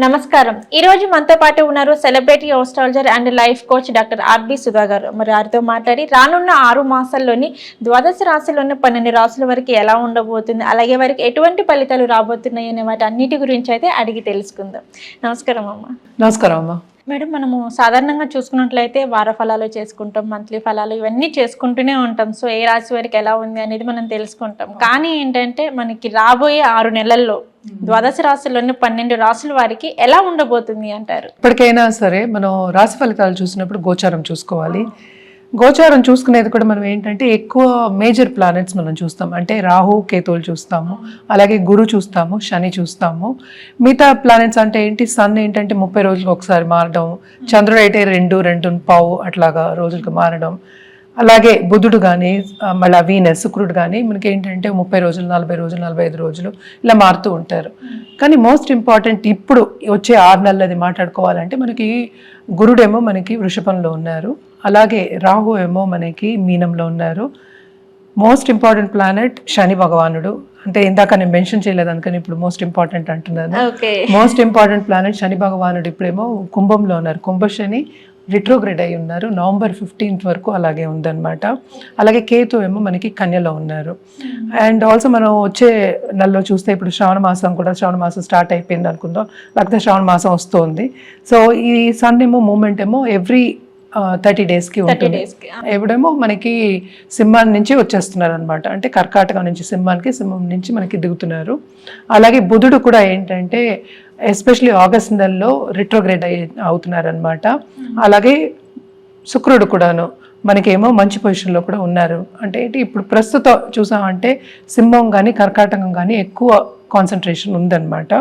నమస్కారం. ఈ రోజు మనతో పాటు ఉన్నారు celebrity astrologer and life coach doctor R B Sudha garu. మరి వారితో మాట్లాడి రానున్న 6 మాసాల్లోని ద్వాదశ రాశుల్లోని 12 రాశుల వరకు ఎలా ఉండబోతుంది, అలాగే వారికి ఎటువంటి ఫలితాలు రాబోతున్నాయి అనే వాటి అన్నిటి గురించి అయితే అడిగి తెలుసుకుందాం. నమస్కారం అమ్మ. నమస్కారం అమ్మ. మేడం, మనము సాధారణంగా చూసుకున్నట్లయితే వార ఫలాలు చేసుకుంటాం, మంత్లీ ఫలాలు ఇవన్నీ చేసుకుంటూనే ఉంటాం. సో ఏ రాశి వారికి ఎలా ఉంది అనేది మనం తెలుసుకుంటాం. కానీ ఏంటంటే మనకి రాబోయే 6 నెలల్లో ద్వాదశ రాశుల్లోని 12 రాశుల వారికి ఎలా ఉండబోతుంది అంటారు? ఇప్పటికైనా సరే మనం రాశి ఫలితాలు చూసినప్పుడు గోచారం చూసుకోవాలి. గోచారం చూసుకునేది కూడా మనం ఏంటంటే ఎక్కువ మేజర్ ప్లానెట్స్ మనం చూస్తాం. అంటే రాహు కేతువులు చూస్తాము, అలాగే గురు చూస్తాము, శని చూస్తాము. మిగతా ప్లానెట్స్ అంటే ఏంటి, సన్ ఏంటంటే 30 రోజులకు ఒకసారి మారడం, చంద్రుడు అయితే 2.5 అట్లాగా రోజులకు మారడం, అలాగే బుధుడు కానీ మళ్ళీ వీనస్ శుక్రుడు కానీ మనకి ఏంటంటే 30 రోజులు, 40 రోజులు, 45 రోజులు ఇలా మారుతూ ఉంటారు. కానీ మోస్ట్ ఇంపార్టెంట్ ఇప్పుడు వచ్చే 6 నెలలది మాట్లాడుకోవాలంటే మనకి గురుడేమో మనకి వృషభంలో ఉన్నారు, అలాగే రాహు ఏమో మనకి మీనంలో ఉన్నారు. మోస్ట్ ఇంపార్టెంట్ ప్లానెట్ శని భగవానుడు. అంటే ఇందాక నేను మెన్షన్ చేయలేదు అందుకని ఇప్పుడు మోస్ట్ ఇంపార్టెంట్ అంటున్నాను. మోస్ట్ ఇంపార్టెంట్ ప్లానెట్ శని భగవానుడు ఇప్పుడేమో కుంభంలో ఉన్నారు. కుంభశని రిట్రోగ్రేడ్ అయి ఉన్నారు. నవంబర్ 15th వరకు అలాగే ఉందన్నమాట. అలాగే కేతు ఏమో మనకి కన్యలో ఉన్నారు. అండ్ ఆల్సో మనం వచ్చే నెలలో చూస్తే ఇప్పుడు శ్రావణ మాసం స్టార్ట్ అయిపోయింది అనుకుందాం, లేకపోతే శ్రావణ మాసం వస్తుంది. సో ఈ సన్ ఏమో మూమెంట్ ఏమో ఎవ్రీ 30 daysకి ఉంటుంది. ఎప్పుడేమో మనకి సింహం నుంచి వచ్చేస్తున్నారు అనమాట. అంటే కర్కాటకం నుంచి సింహానికి, సింహం నుంచి మనకి దిగుతున్నారు. అలాగే బుధుడు కూడా ఏంటంటే ఎస్పెషలీ ఆగస్ట్ నెలలో రిట్రోగ్రేడ్ అవుతున్నారు అనమాట. అలాగే శుక్రుడు కూడాను మనకేమో మంచి పొజిషన్లో కూడా ఉన్నారు. అంటే ఇప్పుడు ప్రస్తుతం చూసామంటే సింహం కానీ కర్కాటకం కానీ ఎక్కువ కాన్సన్ట్రేషన్ ఉందన్నమాట.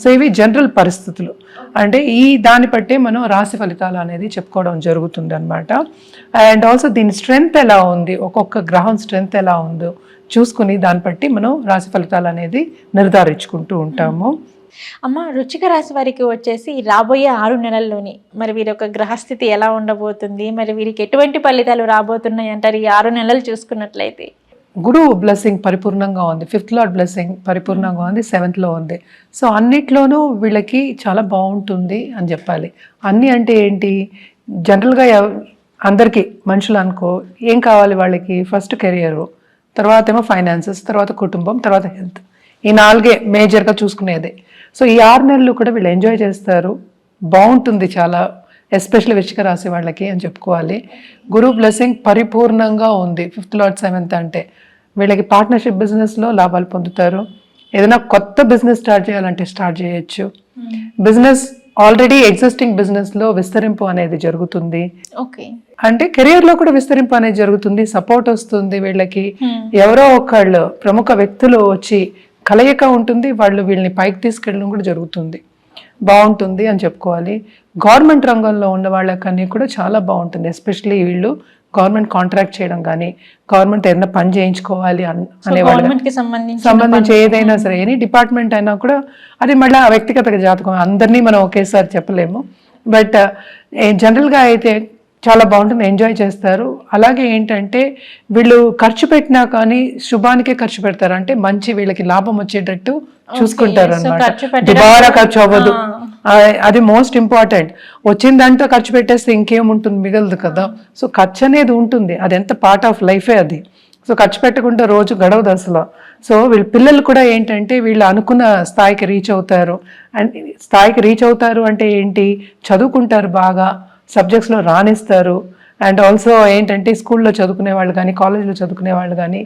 సో ఇవి జనరల్ పరిస్థితులు. అంటే ఈ దాన్ని బట్టే మనం రాశి ఫలితాలు అనేది చెప్పుకోవడం జరుగుతుంది అనమాట. అండ్ ఆల్సో దీని స్ట్రెంగ్త్ ఎలా ఉంది, ఒక్కొక్క గ్రహం స్ట్రెంగ్త్ ఎలా ఉందో చూసుకుని దాన్ని బట్టి మనం రాశి ఫలితాలు అనేది నిర్ధారించుకుంటూ ఉంటాము. అమ్మ, వృశ్చిక రాశి వారికి వచ్చేసి రాబోయే 6 నెలల్లోని మరి వీరి యొక్క గ్రహస్థితి ఎలా ఉండబోతుంది, మరి వీరికి ఎటువంటి ఫలితాలు రాబోతున్నాయి అంటారు ఈ 6 నెలలు చూసుకున్నట్లయితే? గురువు బ్లెస్సింగ్ పరిపూర్ణంగా ఉంది, 5th లార్డ్ బ్లెస్సింగ్ పరిపూర్ణంగా ఉంది, 7th లో ఉంది. సో అన్నిట్లోనూ వీళ్ళకి చాలా బాగుంటుంది అని చెప్పాలి. అన్నీ అంటే ఏంటి, జనరల్గా అందరికీ మనుషులు అనుకో ఏం కావాలి వాళ్ళకి, ఫస్ట్ కెరియరు, తర్వాత ఏమో ఫైనాన్సెస్, తర్వాత కుటుంబం, తర్వాత హెల్త్. ఈ 4 మేజర్గా చూసుకునేది. సో ఈ 6 నెలలు కూడా వీళ్ళు ఎంజాయ్ చేస్తారు, బాగుంటుంది చాలా, ఎస్పెషల్లీ వృశ్చిక రాశి వాళ్ళకి అని చెప్పుకోవాలి. గురువు బ్లెస్సింగ్ పరిపూర్ణంగా ఉంది. 5th లార్డ్ 7th అంటే వీళ్ళకి పార్ట్నర్షిప్ బిజినెస్లో లాభాలు పొందుతారు. ఏదైనా కొత్త బిజినెస్ స్టార్ట్ చేయాలంటే స్టార్ట్ చేయొచ్చు. బిజినెస్ ఆల్రెడీ ఎగ్జిస్టింగ్ బిజినెస్లో విస్తరింపు అనేది జరుగుతుంది. ఓకే, అంటే కెరియర్లో కూడా విస్తరింపు అనేది జరుగుతుంది, సపోర్ట్ వస్తుంది వీళ్ళకి. ఎవరో ఒకళ్ళు ప్రముఖ వ్యక్తులు వచ్చి కలయిక ఉంటుంది, వాళ్ళు వీళ్ళని పైకి తీసుకెళ్ళడం కూడా జరుగుతుంది, బాగుంటుంది అని చెప్పుకోవాలి. గవర్నమెంట్ రంగంలో ఉన్న వాళ్ళకన్నీ కూడా చాలా బాగుంటుంది. ఎస్పెషల్లీ వీళ్ళు గవర్నమెంట్ కాంట్రాక్ట్ చేయడం కానీ, గవర్నమెంట్ ఏదైనా పని చేయించుకోవాలి అనేవాళ్ళకి సంబంధించి ఏదైనా సరే ఎనీ డిపార్ట్మెంట్ అయినా కూడా అది మళ్ళీ వ్యక్తిగత జాతకం, అందరినీ మనం ఒకేసారి చెప్పలేము. బట్ జనరల్గా అయితే చాలా బాగుంటుంది, ఎంజాయ్ చేస్తారు. అలాగే ఏంటంటే వీళ్ళు ఖర్చు పెట్టినా కానీ శుభానికే ఖర్చు పెడతారు, అంటే మంచి వీళ్ళకి లాభం వచ్చేటట్టు చూసుకుంటారు అనమాట. దుబారా ఖర్చు అవ్వదు, అది మోస్ట్ ఇంపార్టెంట్. వచ్చిందంతా ఖర్చు పెట్టేస్తే ఇంకేముంటుంది, మిగలదు కదా. సో ఖర్చు అనేది ఉంటుంది, అది ఎంత పార్ట్ ఆఫ్ లైఫే అది. సో ఖర్చు పెట్టకుండా రోజు గడవదు అసలు. సో వీళ్ళ పిల్లలు కూడా ఏంటంటే వీళ్ళు అనుకున్న స్థాయికి రీచ్ అవుతారు. అండ్ స్థాయికి రీచ్ అవుతారు అంటే ఏంటి, చదువుకుంటారు బాగా, సబ్జెక్ట్స్లో రాణిస్తారు. అండ్ ఆల్సో ఏంటంటే స్కూల్లో చదువుకునే వాళ్ళు కానీ, కాలేజ్లో చదువుకునే వాళ్ళు కానీ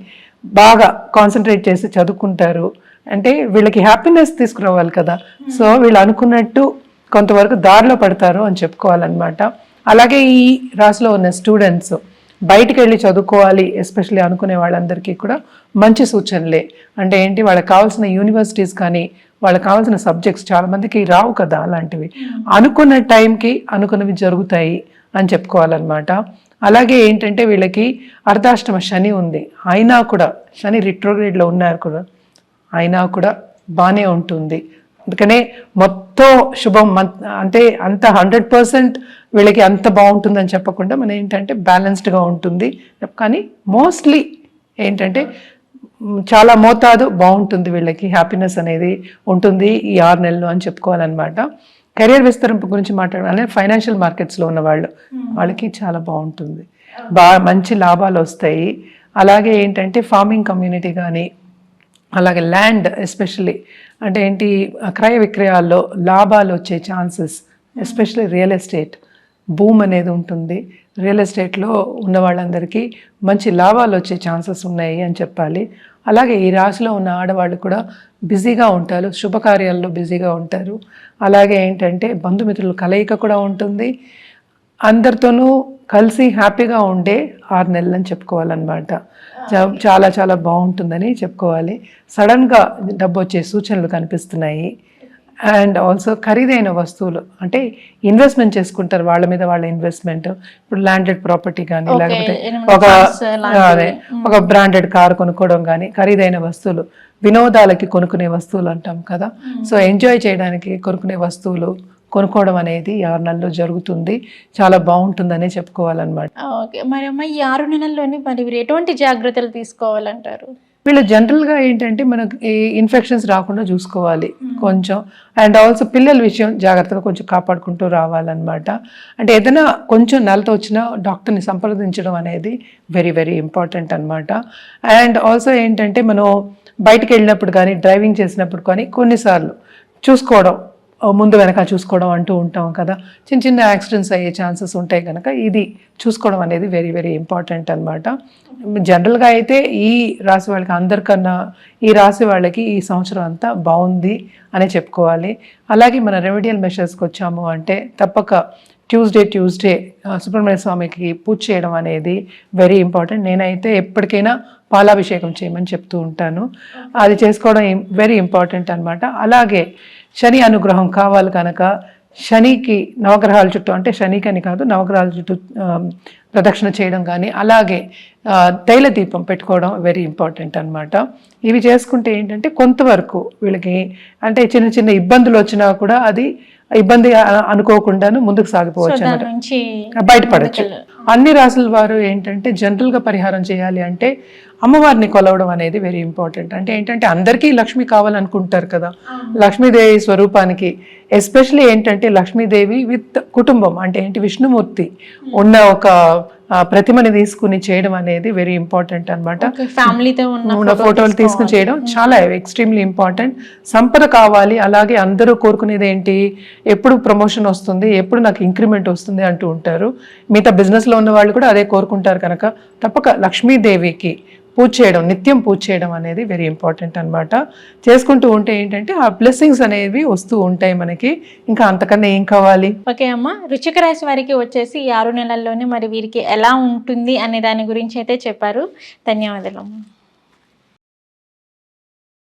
బాగా కాన్సన్ట్రేట్ చేసి చదువుకుంటారు. అంటే వీళ్ళకి హ్యాపీనెస్ తీసుకురావాలి కదా. సో వీళ్ళు అనుకున్నట్టు కొంతవరకు దారిలో పడతారు అని చెప్పుకోవాలన్నమాట. అలాగే ఈ రాశిలో ఉన్న స్టూడెంట్స్ బయటికి వెళ్ళి చదువుకోవాలి ఎస్పెషల్లీ అనుకునే వాళ్ళందరికీ కూడా మంచి సూచనలే. అంటే ఏంటి, వాళ్ళకి కావాల్సిన యూనివర్సిటీస్ కానీ, వాళ్ళకి కావాల్సిన సబ్జెక్ట్స్ చాలా మందికి రావు కదా, అలాంటివి అనుకున్న టైంకి అనుకున్నవి జరుగుతాయి అని చెప్పుకోవాలన్నమాట. అలాగే ఏంటంటే వీళ్ళకి అర్ధాష్టమ శని ఉంది, అయినా కూడా శని రిట్రోగ్రేడ్లో ఉన్నారు కూడా, అయినా కూడా బాగానే ఉంటుంది. అందుకనే మొత్తం శుభం అంటే అంత 100% వీళ్ళకి అంత బాగుంటుందని చెప్పకుండా మనం ఏంటంటే బ్యాలెన్స్డ్గా ఉంటుంది. కానీ మోస్ట్లీ ఏంటంటే చాలా మోతాదు బాగుంటుంది, వీళ్ళకి హ్యాపీనెస్ అనేది ఉంటుంది ఈ 6 నెలలు అని చెప్పుకోవాలన్నమాట. కెరియర్ విస్తరింపు గురించి మాట్లాడాలి, ఫైనాన్షియల్ మార్కెట్స్లో ఉన్న వాళ్ళకి చాలా బాగుంటుంది, మంచి లాభాలు వస్తాయి. అలాగే ఏంటంటే ఫార్మింగ్ కమ్యూనిటీ కానీ, అలాగే ల్యాండ్ ఎస్పెషల్లీ అంటే ఏంటి క్రయ విక్రయాల్లో లాభాలు వచ్చే chances, especially real estate boom అనేది ఉంటుంది. రియల్ ఎస్టేట్లో ఉన్న వాళ్ళందరికీ మంచి లాభాలు వచ్చే ఛాన్సెస్ ఉన్నాయి అని చెప్పాలి. అలాగే ఈ రాశిలో ఉన్న ఆడవాళ్ళు కూడా బిజీగా ఉంటారు, శుభకార్యాల్లో బిజీగా ఉంటారు. అలాగే ఏంటంటే బంధుమిత్రుల కలయిక కూడా ఉంటుంది. అందరితోనూ కలిసి హ్యాపీగా ఉండే 6 నెలలు అని చెప్పుకోవాలన్నమాట. చాలా చాలా బాగుంటుందని చెప్పుకోవాలి. సడన్గా డబ్బు వచ్చే సూచనలు కనిపిస్తున్నాయి. అండ్ ఆల్సో ఖరీదైన వస్తువులు అంటే ఇన్వెస్ట్మెంట్ చేసుకుంటారు, వాళ్ళ మీద వాళ్ళ ఇన్వెస్ట్మెంట్. ఇప్పుడు ల్యాండెడ్ ప్రాపర్టీ కానీ, లేకపోతే ఒక బ్రాండెడ్ కార్ కొనుక్కోవడం కానీ, ఖరీదైన వస్తువులు, వినోదాలకి కొనుక్కునే వస్తువులు అంటాం కదా, సో ఎంజాయ్ చేయడానికి కొనుక్కునే వస్తువులు కొనుక్కోవడం అనేది 6 నెలల్లో జరుగుతుంది. చాలా బాగుంటుందనే చెప్పుకోవాలన్నమాట. ఓకే, మరి అమ్మ ఈ 6 నెలల్లోని మరి వీరు ఎటువంటి జాగ్రత్తలు తీసుకోవాలంటారు? వీళ్ళు జనరల్గా ఏంటంటే మనకి ఇన్ఫెక్షన్స్ రాకుండా చూసుకోవాలి కొంచెం. అండ్ ఆల్సో పిల్లల విషయం జాగ్రత్తగా కొంచెం కాపాడుకుంటూ రావాలన్నమాట. అంటే ఏదైనా కొంచెం నలత వచ్చినా డాక్టర్ని సంప్రదించడం అనేది వెరీ వెరీ ఇంపార్టెంట్ అనమాట. అండ్ ఆల్సో ఏంటంటే మనం బయటకు వెళ్ళినప్పుడు కానీ, డ్రైవింగ్ చేసినప్పుడు కానీ కొన్నిసార్లు చూసుకోవడం, ముందు వెనక చూసుకోవడం అంటూ ఉంటాం కదా, చిన్న చిన్న యాక్సిడెంట్స్ అయ్యే ఛాన్సెస్ ఉంటాయి కనుక ఇది చూసుకోవడం అనేది వెరీ వెరీ ఇంపార్టెంట్ అనమాట. జనరల్గా అయితే ఈ రాశి వాళ్ళకి అందరికన్నా ఈ రాశి వాళ్ళకి ఈ సంవత్సరం అంతా బాగుంది అనే చెప్పుకోవాలి. అలాగే మన రెమెడియల్ మెషర్స్కి వచ్చాము అంటే తప్పక ట్యూస్డే సుబ్రహ్మణ్య స్వామికి పూజ చేయడం అనేది వెరీ ఇంపార్టెంట్. నేనైతే ఎప్పటికైనా పాలాభిషేకం చేయమని చెప్తూ ఉంటాను, అది చేసుకోవడం వెరీ ఇంపార్టెంట్ అనమాట. అలాగే శని అనుగ్రహం కావాలి కనుక శనికి నవగ్రహాల చుట్టూ, అంటే శనికి అని కాదు నవగ్రహాల చుట్టూ ప్రదక్షిణ చేయడం కానీ, అలాగే తైల దీపం పెట్టుకోవడం వెరీ ఇంపార్టెంట్ అనమాట. ఇవి చేసుకుంటే ఏంటంటే కొంతవరకు వీళ్ళకి అంటే చిన్న చిన్న ఇబ్బందులు వచ్చినా కూడా అది ఇబ్బంది అనుకోకుండాను ముందుకు సాగిపోవచ్చు అనమాట, బయటపడచ్చు. అన్ని రాసుల వారు ఏంటంటే జనరల్గా పరిహారం చేయాలి అంటే అమ్మవారిని కొలవడం అనేది వెరీ ఇంపార్టెంట్. అంటే ఏంటంటే అందరికీ లక్ష్మి కావాలనుకుంటారు కదా, లక్ష్మీదేవి స్వరూపానికి ఎస్పెషలీ ఏంటంటే లక్ష్మీదేవి విత్ కుటుంబం అంటే ఏంటి విష్ణుమూర్తి ఉన్న ఒక ప్రతిమని తీసుకుని చేయడం అనేది వెరీ ఇంపార్టెంట్ అనమాట. ఫ్యామిలీతో ఉన్న ఫోటోలు తీసుకుని చేయడం చాలా ఎక్స్ట్రీమ్లీ ఇంపార్టెంట్. సంపద కావాలి, అలాగే అందరూ కోరుకునేది ఏంటి, ఎప్పుడు ప్రమోషన్ వస్తుంది, ఎప్పుడు నాకు ఇంక్రిమెంట్ వస్తుంది అంటూ ఉంటారు. మిగతా బిజినెస్లో ఉన్న వాళ్ళు కూడా అదే కోరుకుంటారు కనుక తప్పక లక్ష్మీదేవికి పూజ చేయడం, నిత్యం పూజ చేయడం అనేది వెరీ ఇంపార్టెంట్ అనమాట. చేసుకుంటూ ఉంటే ఏంటంటే ఆ బ్లెస్సింగ్స్ అనేవి వస్తూ ఉంటాయి మనకి, ఇంకా అంతకన్నా ఏం కావాలి. ఓకే అమ్మ, వృశ్చిక రాశి వారికి వచ్చేసి ఈ 6 నెలల్లోనే మరి వీరికి ఎలా ఉంటుంది అనే దాని గురించి అయితే చెప్పారు. ధన్యవాదాలు అమ్మ.